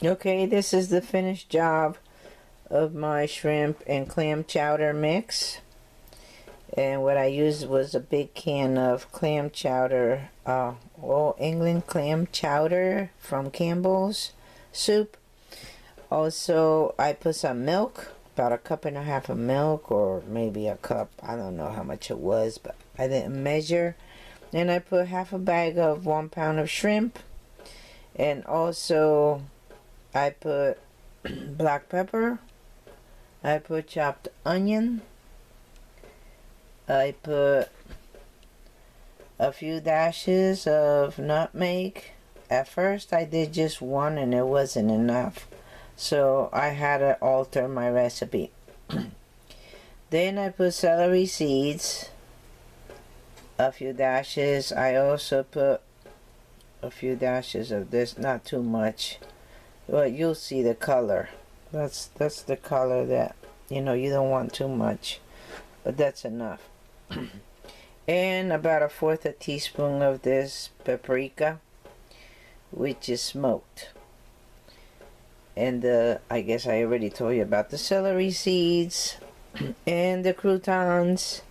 Okay, this is the finished job of my shrimp and clam chowder mix. And what I used was a big can of clam chowder, All England clam chowder from Campbell's Soup. Also, I put some milk, about a cup and a half of milk, or maybe a cup. I don't know how much it was, but I didn't measure. Then I put half a bag of 1 pound of shrimp. And also, I put black pepper. I put chopped onion. I put a few dashes of nutmeg. At first I did just one and it wasn't enough, so I had to alter my recipe. Then I put celery seeds, a few dashes. I also put a few dashes of this, not too much. Well, you'll see the color. That's the color that, you don't want too much, but that's enough. And about 1/4 teaspoon of this paprika, which is smoked. And I guess I already told you about the celery seeds and the croutons.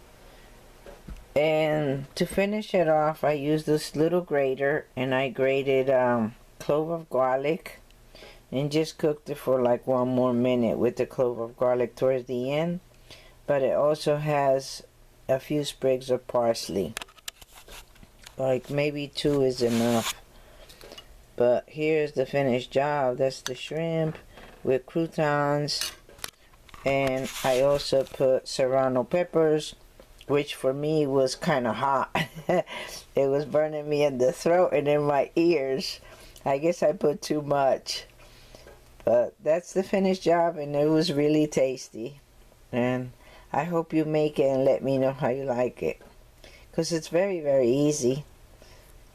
And to finish it off, I used this little grater, and I grated clove of garlic and just cooked it for like 1 more minute with the clove of garlic towards the end. But it also has a few sprigs of parsley, like maybe 2 is enough. But here's the finished job. That's the shrimp with croutons, and I also put Serrano peppers, which for me was kind of hot. It was burning me in the throat and in my ears. I guess I put too much, but that's the finished job, and it was really tasty. And I hope you make it and let me know how you like it, because it's very, very easy.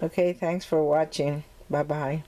Okay, thanks for watching. Bye-bye.